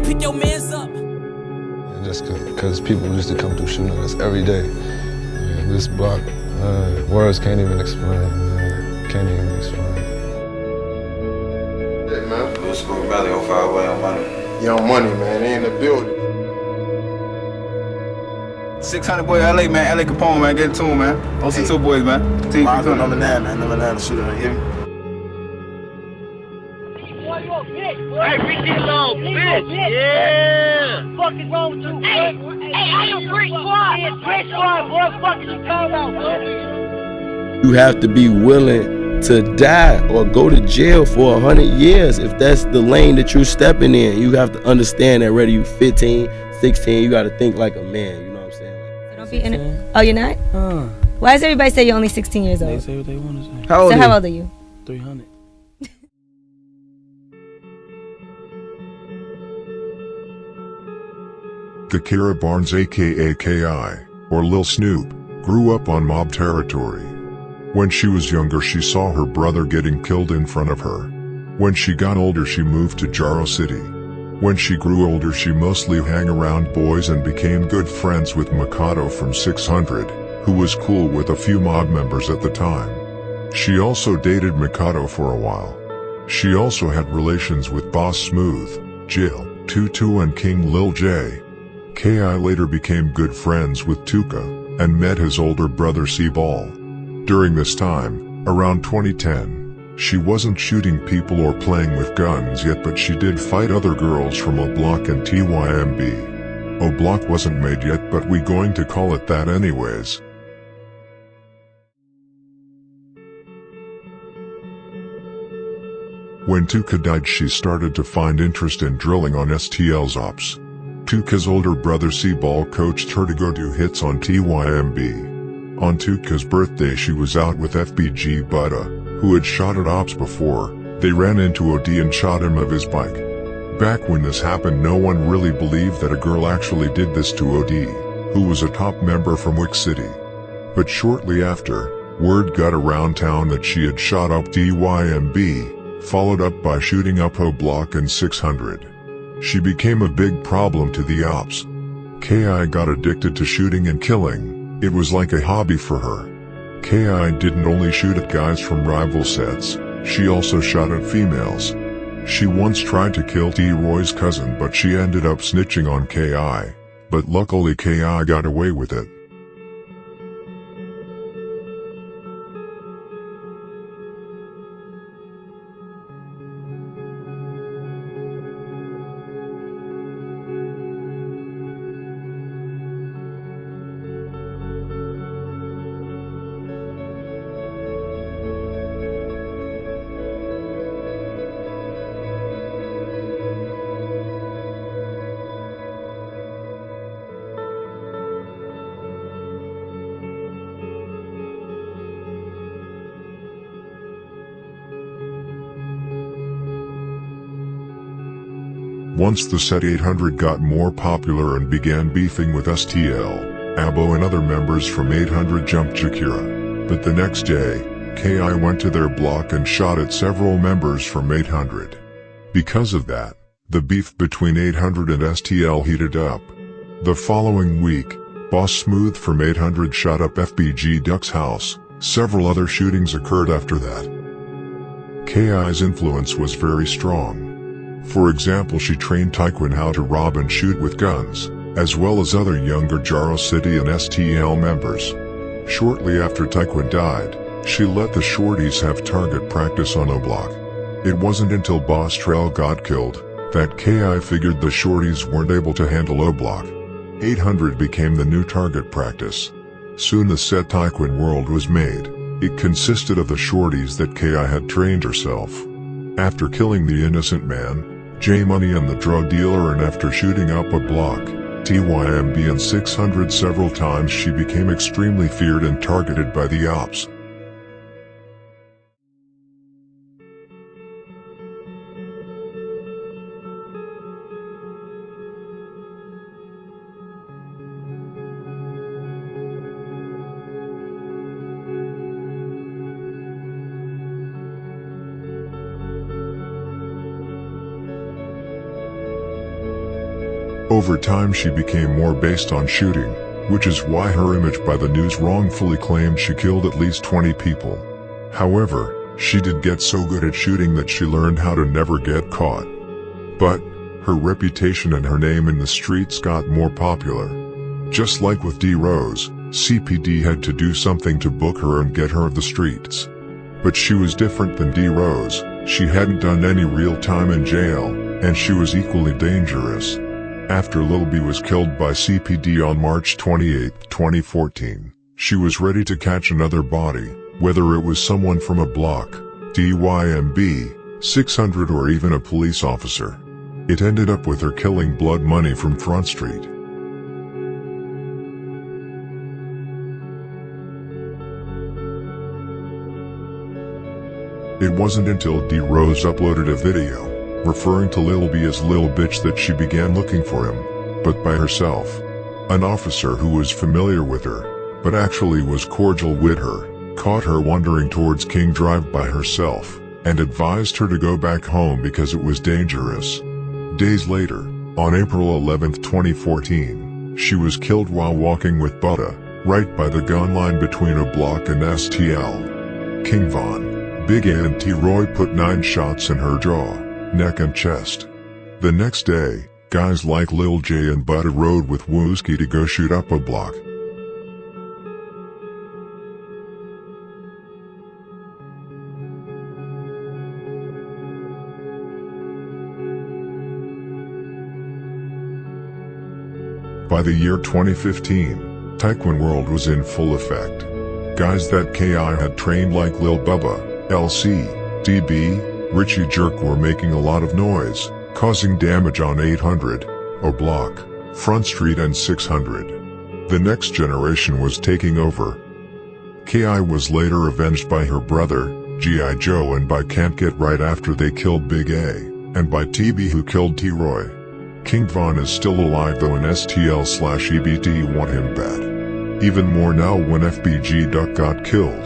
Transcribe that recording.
Pick your mans up. Just because people used to come through shooting us every day. Yeah, this block, words can't even explain. Can't even explain. Hey man, What's going Valley 05 way on money? Young Money, man, they in the building. 600 boy, LA man, LA Capone man, get it to him man. Those two boys man. Team Monzo number 9, man, number 9 shooter, you hear me? Hey, bitch, this little bitch. Yeah. What the fuck is wrong with you? Hey, I am Brick Squad. Brick Squad, boy. What the fuck is you talking about, boy? You have to be willing to die or go to jail for 100 years if that's the lane that you're stepping in. You have to understand that whether you're 15, 16, you got to think like a man. You know what I'm saying? So don't be in it. Oh, you're not? Why does everybody say you're only 16 years old? They say what they want to say. How old are you? 300. Gakirah Barnes aka K.I., or Lil Snoop, grew up on mob territory. When she was younger she saw her brother getting killed in front of her. When she got older she moved to Jaro City. When she grew older she mostly hung around boys and became good friends with Mikado from 600, who was cool with a few mob members at the time. She also dated Mikado for a while. She also had relations with Boss Smooth, Jill, Tutu and King Lil J. K.I. later became good friends with Tuka, and met his older brother C-Ball. During this time, around 2010, she wasn't shooting people or playing with guns yet, but she did fight other girls from O Block and TYMB. O Block wasn't made yet, but we going to call it that anyways. When Tuka died she started to find interest in drilling on STL's ops. Tuka's older brother C-Ball coached her to go do hits on TYMB. On Tuka's birthday she was out with FBG Butta, who had shot at ops before. They ran into OD and shot him of his bike. Back when this happened no one really believed that a girl actually did this to OD, who was a top member from Wick City. But shortly after, word got around town that she had shot up TYMB, followed up by shooting up O Block and 600. She became a big problem to the ops. K.I. got addicted to shooting and killing. It was like a hobby for her. K.I. didn't only shoot at guys from rival sets, she also shot at females. She once tried to kill T-Roy's cousin but she ended up snitching on K.I., but luckily K.I. got away with it. Once the set 800 got more popular and began beefing with STL, Abo and other members from 800 jumped Gakirah. But the next day, K.I. went to their block and shot at several members from 800. Because of that, the beef between 800 and STL heated up. The following week, Boss Smooth from 800 shot up FBG Duck's house. Several other shootings occurred after that. K.I.'s influence was very strong. For example, she trained Taekwon how to rob and shoot with guns, as well as other younger Jaro City and STL members. Shortly after Taekwon died, she let the shorties have target practice on O Block. It wasn't until Boss Trail got killed that K.I. figured the shorties weren't able to handle O Block. 800 became the new target practice. Soon the set Taekwon World was made. It consisted of the shorties that K.I. had trained herself. After killing the innocent man, J-Money and the drug dealer, and after shooting up O Block, TYMB and 600 several times, she became extremely feared and targeted by the ops. Over time she became more based on shooting, which is why her image by the news wrongfully claimed she killed at least 20 people. However, she did get so good at shooting that she learned how to never get caught. But her reputation and her name in the streets got more popular. Just like with D. Rose, CPD had to do something to book her and get her off the streets. But she was different than D. Rose. She hadn't done any real time in jail, and she was equally dangerous. After Lil B was killed by CPD on March 28, 2014, she was ready to catch another body, whether it was someone from a block, DYMB, 600 or even a police officer. It ended up with her killing Blood Money from Front Street. It wasn't until D. Rose uploaded a video, referring to Lil B as Lil Bitch, that she began looking for him, but by herself. An officer who was familiar with her, but actually was cordial with her, caught her wandering towards King Drive by herself, and advised her to go back home because it was dangerous. Days later, on April 11, 2014, she was killed while walking with Buddha, right by the gun line between a block and STL. King Von, Big A and T-Roy put 9 shots in her jaw, neck and chest. The next day, guys like Lil J and Buddha rode with Wooski to go shoot up a block. By the year 2015, Taekwon World was in full effect. Guys that KI had trained like Lil Bubba, LC, DB, Richie Jerk were making a lot of noise, causing damage on 800, O Block, Front Street and 600. The next generation was taking over. KI was later avenged by her brother, G.I. Joe, and by Can't Get Right after they killed Big A, and by TB who killed T-Roy. King Von is still alive though, and STL/EBT want him bad. Even more now when FBG Duck got killed.